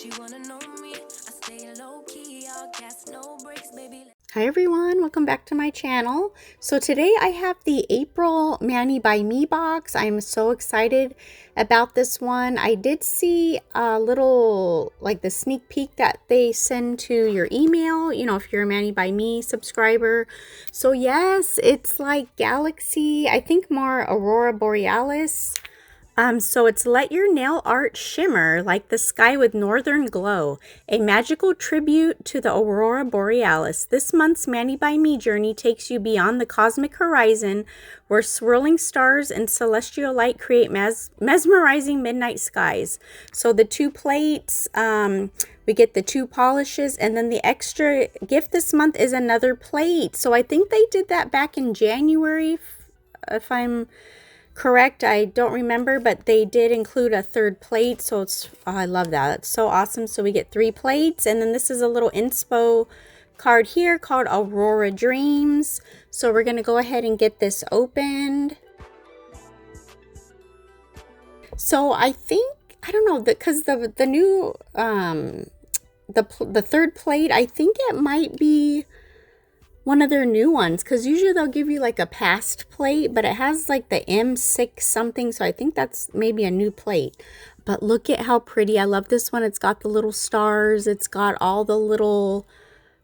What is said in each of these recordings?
She wanna know me. I stay low key, all gas, no brakes, baby. Hi everyone, welcome back to my channel. So today I have the April Mani by Me box. I'm so excited about this one. I did see a little, like the sneak peek that they send to your email, you know, if you're a Mani by Me subscriber. So yes, it's like Galaxy, I think more Aurora Borealis. So it's Let Your Nail Art Shimmer Like the Sky with Northern Glow, a magical tribute to the Aurora Borealis. This month's Mani by Me journey takes you beyond the cosmic horizon, where swirling stars and celestial light create mesmerizing midnight skies. So the two plates, we get the two polishes, and then the extra gift this month is another plate. So I think they did that back in January, if I'm correct. I don't remember, but they did include a third plate, so it's I love that. It's so awesome. So we get 3 plates, and then this is a little inspo card here called Aurora Dreams. So we're going to go ahead and get this opened. So I think, I don't know, because the new the third plate, I think it might be one of their new ones, because usually they'll give you like a past plate, but it has like the M6 something, so I think that's maybe a new plate. But look at how pretty. I love this one. It's got the little stars, it's got all the little,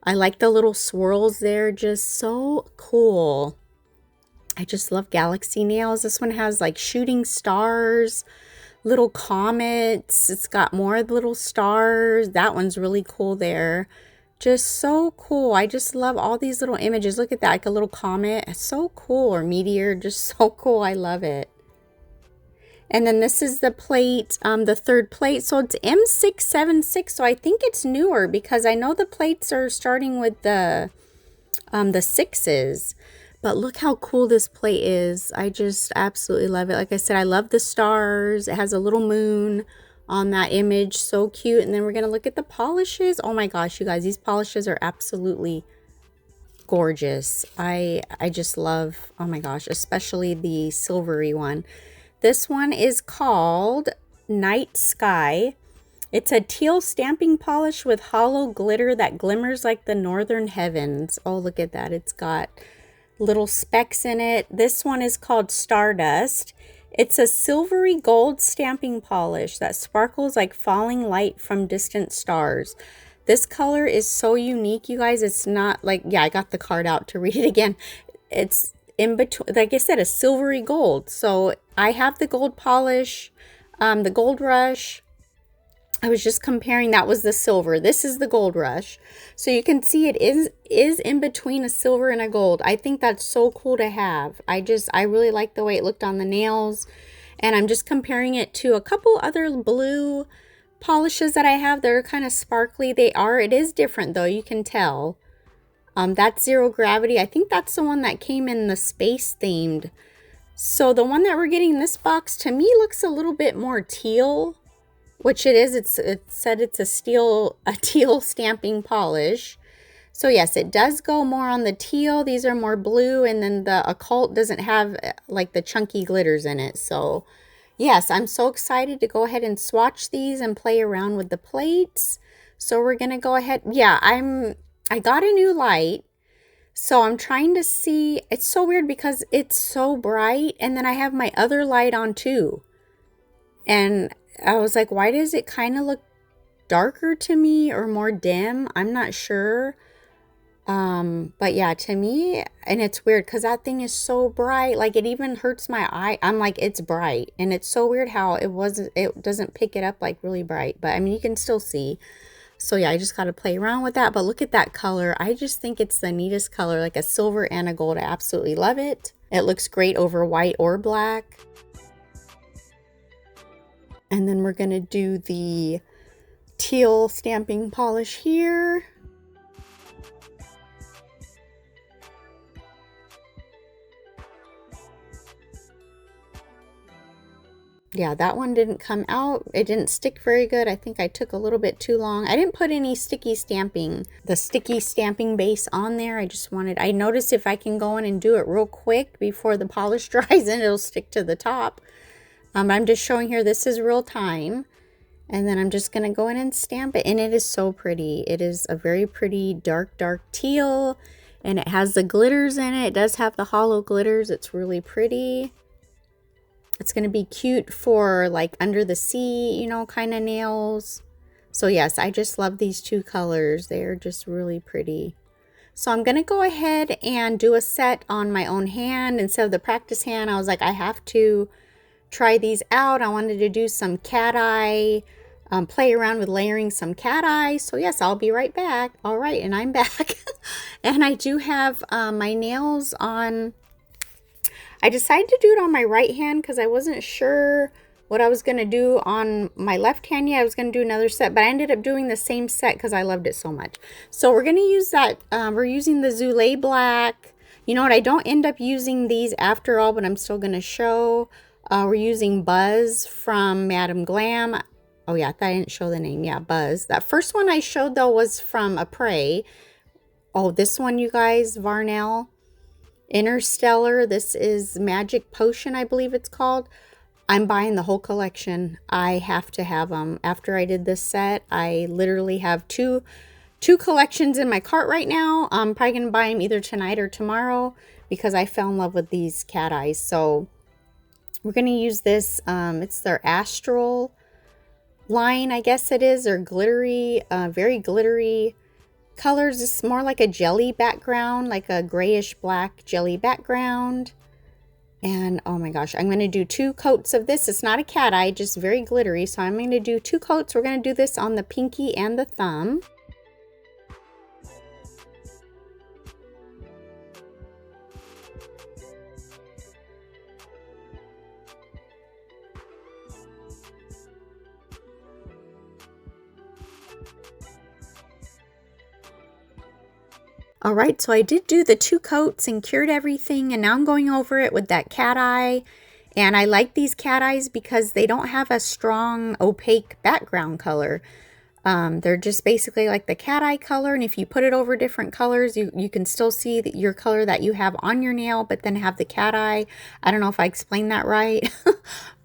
I like the little swirls there, just so cool. I just love galaxy nails. This one has like shooting stars, little comets, it's got more little stars. That one's really cool there. Just so cool. I just love all these little images. Look at that, like a little comet. It's so cool, or meteor. Just so cool. I love it. And then this is the plate, the third plate. So it's M676. So I think it's newer, because I know the plates are starting with the 6s. But look how cool this plate is. I just absolutely love it. Like I said, I love the stars. It has a little moon on that image, so cute. And then we're gonna look at the polishes. Oh my gosh, you guys, these polishes are absolutely gorgeous. I just love, oh my gosh, especially the silvery one. This one is called Night Sky. It's a teal stamping polish with hollow glitter that glimmers like the northern heavens. Oh, look at that. It's got little specks in it. This one is called Stardust. It's a silvery gold stamping polish that sparkles like falling light from distant stars. This color is so unique, you guys. It's not like, yeah, I got the card out to read it again. It's in between, like I said, a silvery gold. So I have the gold polish, the Gold Rush. I was just comparing, that was the silver. This is the Gold Rush. So you can see it is in between a silver and a gold. I think that's so cool to have. I really like the way it looked on the nails. And I'm just comparing it to a couple other blue polishes that I have that are kind of sparkly. It is different though, you can tell. That's Zero Gravity. I think that's the one that came in the space themed. So the one that we're getting in this box, to me, looks a little bit more teal. Which it is. It said it's a teal stamping polish. So yes, it does go more on the teal. These are more blue, and then the occult doesn't have like the chunky glitters in it. So yes, I'm so excited to go ahead and swatch these and play around with the plates. So we're gonna go ahead. Yeah, I got a new light. So I'm trying to see. It's so weird because it's so bright, and then I have my other light on too. And I was like, why does it kind of look darker to me or more dim? I'm not sure. But yeah, to me, and it's weird because that thing is so bright. Like, it even hurts my eye. I'm like, it's bright. And it's so weird how it doesn't pick it up like really bright. But I mean, you can still see. So yeah, I just got to play around with that. But look at that color. I just think it's the neatest color, like a silver and a gold. I absolutely love it. It looks great over white or black. And then we're going to do the teal stamping polish here. Yeah, that one didn't come out. It didn't stick very good. I think I took a little bit too long. I didn't put any sticky stamping, the sticky stamping base on there. I noticed if I can go in and do it real quick before the polish dries, and it'll stick to the top. I'm just showing here, this is real time. And then I'm just going to go in and stamp it. And it is so pretty. It is a very pretty dark teal. And it has the glitters in it. It does have the hollow glitters. It's really pretty. It's going to be cute for like under the sea, you know, kind of nails. So yes, I just love these two colors. They're just really pretty. So I'm going to go ahead and do a set on my own hand instead of the practice hand. I was like, I have to try these out. I wanted to do some cat eye, play around with layering some cat eye. So yes, I'll be right back. All right, and I'm back. And I do have my nails on. I decided to do it on my right hand because I wasn't sure what I was going to do on my left hand. Yeah, I was going to do another set, but I ended up doing the same set because I loved it so much. So we're going to use that. We're using the Zulay Black. You know what? I don't end up using these after all, but I'm still going to show. We're using Buzz from Madame Glam. Oh yeah, I didn't show the name. Yeah, Buzz. That first one I showed though was from Apres. Oh, this one, you guys, Varnell. Interstellar. This is Magic Potion, I believe it's called. I'm buying the whole collection. I have to have them. After I did this set, I literally have two collections in my cart right now. I'm probably going to buy them either tonight or tomorrow because I fell in love with these cat eyes. So we're going to use this. It's their Astral line, I guess it is. They're glittery, very glittery colors. It's more like a jelly background, like a grayish black jelly background. And oh my gosh, I'm going to do 2 coats of this. It's not a cat eye, just very glittery. So I'm going to do 2 coats. We're going to do this on the pinky and the thumb. All right, so I did do the 2 coats and cured everything, and now I'm going over it with that cat eye. And I like these cat eyes because they don't have a strong opaque background color. They're just basically like the cat eye color, and if you put it over different colors, you can still see your color that you have on your nail, but then have the cat eye. I don't know if I explained that right,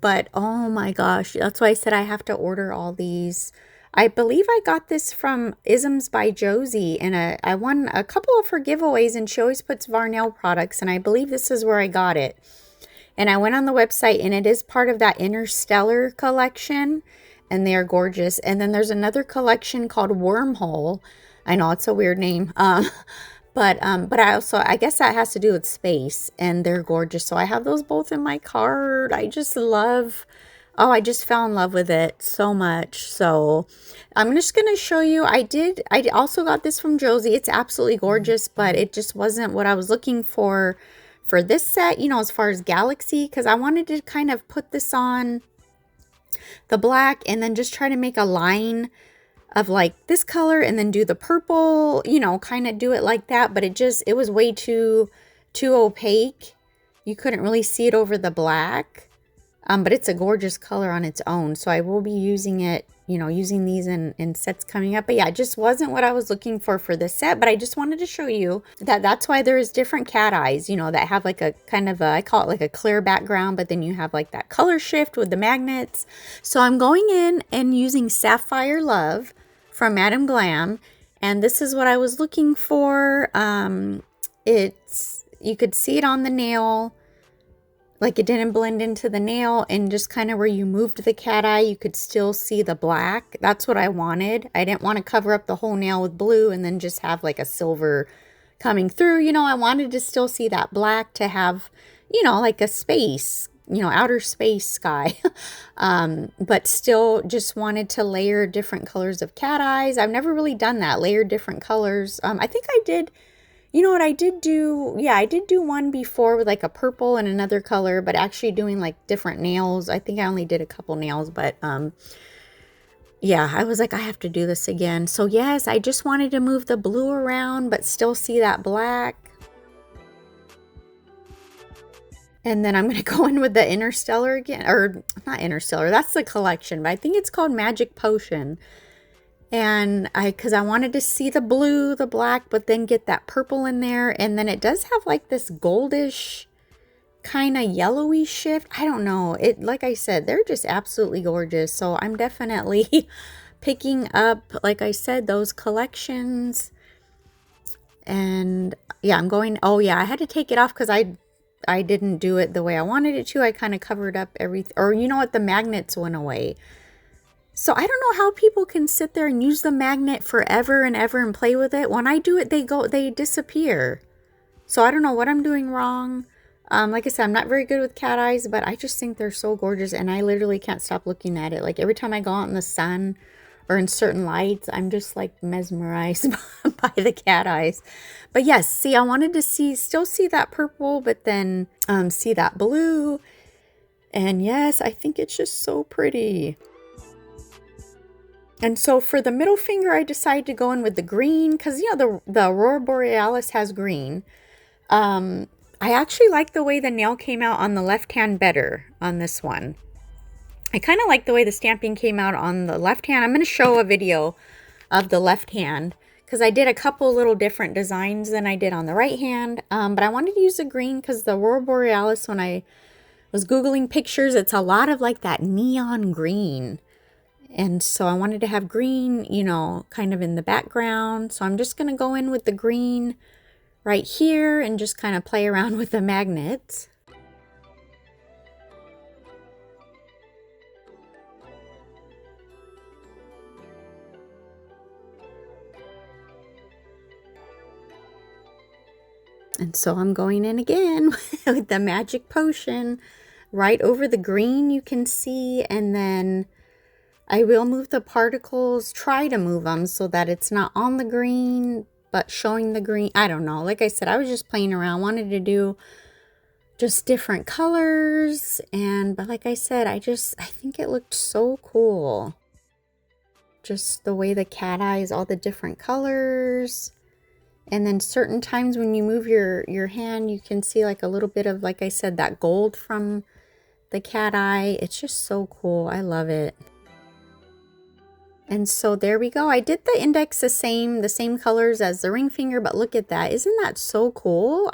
but oh my gosh, that's why I said I have to order all these. I believe I got this from Isms by Josie, and I won a couple of her giveaways, and she always puts Varnell products, and I believe this is where I got it. And I went on the website, and it is part of that Interstellar collection, and they are gorgeous. And then there's another collection called Wormhole. I know it's a weird name, but I guess that has to do with space, and they're gorgeous. So I have those both in my cart. I just love. Oh, I just fell in love with it so much. So I'm just going to show you. I also got this from Josie. It's absolutely gorgeous, but it just wasn't what I was looking for this set, you know, as far as Galaxy, because I wanted to kind of put this on the black and then just try to make a line of like this color and then do the purple, you know, kind of do it like that. But it was way too opaque. You couldn't really see it over the black. But it's a gorgeous color on its own. So I will be using it, you know, using these in sets coming up. But yeah, it just wasn't what I was looking for this set. But I just wanted to show you that's why there's different cat eyes, you know, that have like a kind of I call it like a clear background. But then you have like that color shift with the magnets. So I'm going in and using Sapphire Love from Madame Glam. And this is what I was looking for. You could see it on the nail. Like it didn't blend into the nail, and just kind of where you moved the cat eye, you could still see the black. That's what I wanted. I didn't want to cover up the whole nail with blue and then just have like a silver coming through. You know, I wanted to still see that black to have, you know, like a space, you know, outer space sky. But still just wanted to layer different colors of cat eyes. I've never really done that, layer different colors. I think I did. You know what I did do? Yeah, I did do one before with like a purple and another color, but actually doing like different nails. I think I only did a couple nails, but yeah, I was like, I have to do this again. So yes, I just wanted to move the blue around, but still see that black. And then I'm going to go in with the Interstellar again, or not Interstellar, that's the collection, but I think it's called Magic Potion. And because I wanted to see the blue, the black, but then get that purple in there. And then it does have like this goldish kind of yellowy shift. I don't know. It, like I said, they're just absolutely gorgeous. So I'm definitely picking up, like I said, those collections. And yeah, I'm going, oh yeah, I had to take it off because I didn't do it the way I wanted it to. I kind of covered up everything, or you know what, the magnets went away. So I don't know how people can sit there and use the magnet forever and ever and play with it. When I do it, they disappear. So I don't know what I'm doing wrong. Like I said, I'm not very good with cat eyes, but I just think they're so gorgeous, and I literally can't stop looking at it. Like every time I go out in the sun or in certain lights, I'm just like mesmerized by the cat eyes. But yes, see, I wanted to still see that purple, but then see that blue. And yes, I think it's just so pretty. And so for the middle finger, I decided to go in with the green because, you know, the Aurora Borealis has green. I actually like the way the nail came out on the left hand better on this one. I kind of like the way the stamping came out on the left hand. I'm going to show a video of the left hand because I did a couple little different designs than I did on the right hand. But I wanted to use the green because the Aurora Borealis, when I was Googling pictures, it's a lot of like that neon green. And so I wanted to have green, you know, kind of in the background. So I'm just going to go in with the green right here and just kind of play around with the magnets. And so I'm going in again with the magic potion right over the green, you can see, and then I will move the particles, try to move them so that it's not on the green, but showing the green. I don't know. Like I said, I was just playing around. Wanted to do just different colors. But like I said, I think it looked so cool. Just the way the cat eyes, all the different colors. And then certain times when you move your hand, you can see like a little bit of, like I said, that gold from the cat eye. It's just so cool. I love it. And so there we go. I did the index the same colors as the ring finger, but look at that. Isn't that so cool?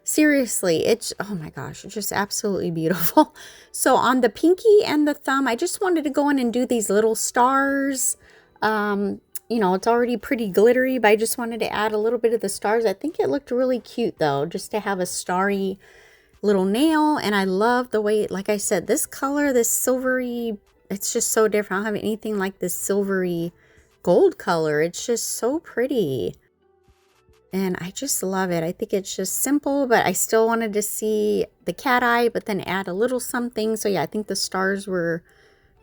Seriously, oh my gosh, it's just absolutely beautiful. So on the pinky and the thumb, I just wanted to go in and do these little stars. You know, it's already pretty glittery, but I just wanted to add a little bit of the stars. I think it looked really cute though, just to have a starry little nail. And I love the way, like I said, this color, this silvery, it's just so different. I don't have anything like this silvery gold color. It's just so pretty. And I just love it. I think it's just simple, but I still wanted to see the cat eye, but then add a little something. So yeah, I think the stars were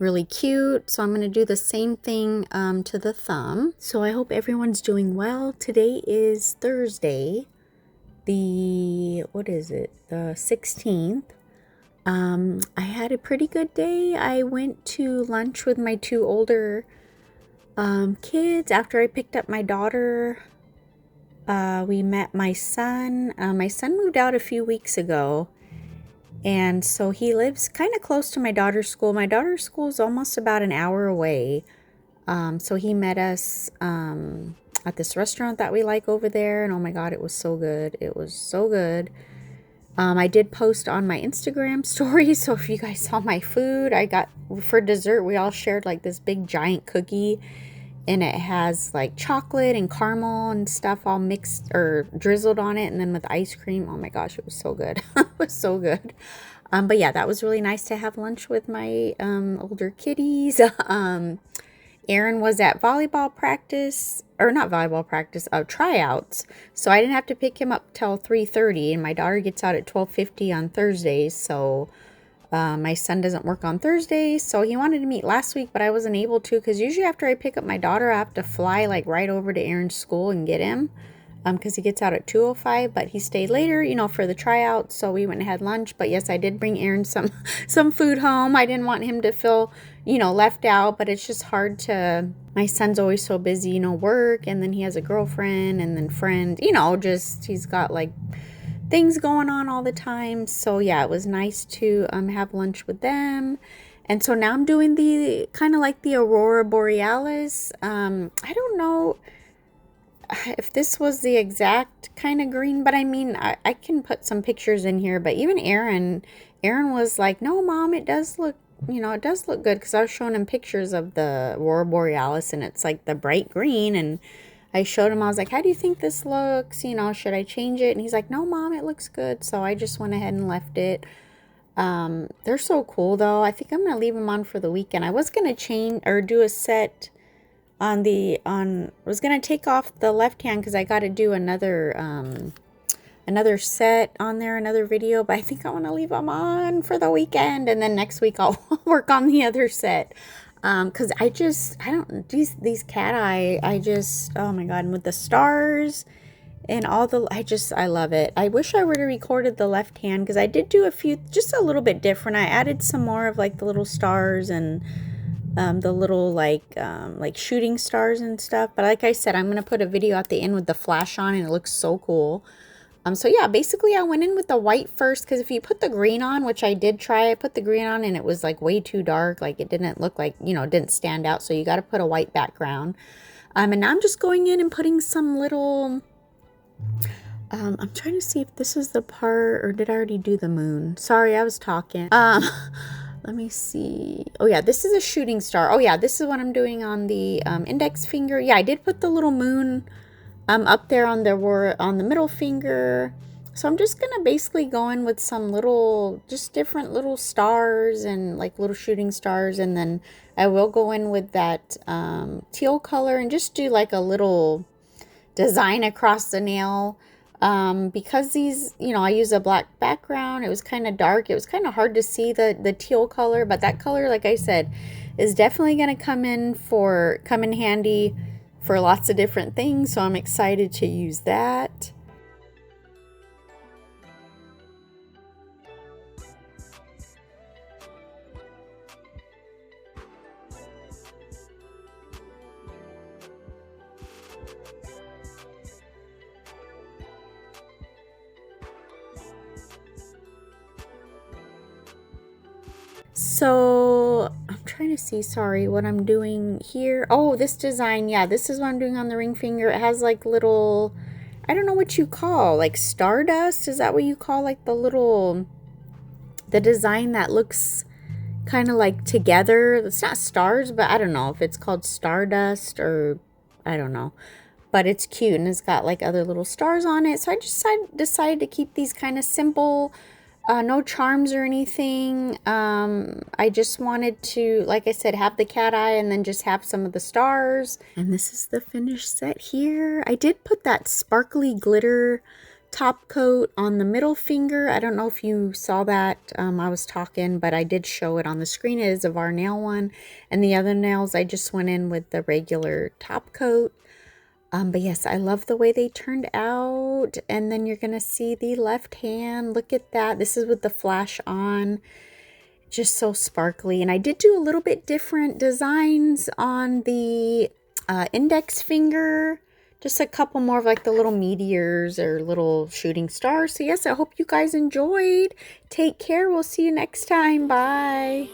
really cute. So I'm going to do the same thing to the thumb. So I hope everyone's doing well. Today is Thursday, the 16th. I had a pretty good day. I went to lunch with my two older kids after I picked up my daughter. We met my son. My son moved out a few weeks ago, and so he lives kind of close to my daughter's school. My daughter's school is almost about an hour away. So he met us at this restaurant that we like over there, and oh my God, it was so good. It was so good. I did post on my Instagram story, so if you guys saw my food, I got, for dessert, we all shared like this big giant cookie, and it has like chocolate and caramel and stuff all mixed or drizzled on it, and then with ice cream. Oh my gosh, it was so good. It was so good. But yeah, that was really nice to have lunch with my older kiddies. Aaron was at volleyball practice, or not volleyball practice, tryouts. So I didn't have to pick him up till 3:30, and my daughter gets out at 12:50 on Thursdays. So my son doesn't work on Thursdays, so he wanted to meet last week, but I wasn't able to because usually after I pick up my daughter, I have to fly like right over to Aaron's school and get him because he gets out at 2:05, but he stayed later, you know, for the tryout. So we went and had lunch. But yes, I did bring Aaron some food home. I didn't want him to feel, you know, left out, but it's just hard to, my son's always so busy, you know, work, and then he has a girlfriend and then friends, you know, just he's got like things going on all the time. So yeah, it was nice to have lunch with them. And so now I'm doing the kind of like the Aurora Borealis. I don't know. if this was the exact kind of green, but I mean, I can put some pictures in here, but even Aaron was like, no, Mom, it does look, you know, it does look good, because I was showing him pictures of the Aurora Borealis, and it's like the bright green, and I showed him, I was like, how do you think this looks? You know, should I change it? And he's like, no, Mom, it looks good. So I just went ahead and left it. They're so cool, though. I think I'm going to leave them on for the weekend. I was going to change or do a set I was going to take off the left hand because I got to do another set on there, another video, but I think I want to leave them on for the weekend, and then next week I'll work on the other set. Because I don't, these cat eye, oh my God, and with the stars and all the, I love it. I wish I would have recorded the left hand, because I did do a few, just a little bit different. I added some more of like the little stars and the little like shooting stars and stuff. But like I said, I'm going to put a video at the end with the flash on, and it looks so cool. So yeah, basically I went in with the white first, because if you put the green on, which I did try, I put the green on and it was like way too dark. Like it didn't look like, you know, it didn't stand out. So you got to put a white background. And now I'm just going in and putting some little, I'm trying to see if this is the part, or did I already do the moon? Sorry, I was talking. Let me see. Oh yeah, this is a shooting star. Oh yeah, this is what I'm doing on the index finger. Yeah, I did put the little moon up there on the middle finger. So I'm just gonna basically go in with some little, just different little stars and like little shooting stars, and then I will go in with that teal color and just do like a little design across the nail. Because these, you know, I use a black background, it was kind of dark, it was kind of hard to see the teal color, but that color, like I said, is definitely going to come in handy for lots of different things, so I'm excited to use that. So I'm trying to see, sorry, what I'm doing here. Oh, this design, yeah, this is what I'm doing on the ring finger. It has like little, I don't know what you call, like stardust, is that what you call like the design that looks kind of like together? It's not stars, but I don't know if it's called stardust or I don't know, but it's cute and it's got like other little stars on it. So I just decided to keep these kind of simple. No charms or anything. I just wanted to, like I said, have the cat eye and then just have some of the stars. And this is the finished set here. I did put that sparkly glitter top coat on the middle finger. I don't know if you saw that. I was talking, but I did show it on the screen. It is a VAR nail one. And the other nails, I just went in with the regular top coat. But yes, I love the way they turned out. And then you're going to see the left hand. Look at that. This is with the flash on. Just so sparkly. And I did do a little bit different designs on the index finger. Just a couple more of like the little meteors or little shooting stars. So yes, I hope you guys enjoyed. Take care. We'll see you next time. Bye.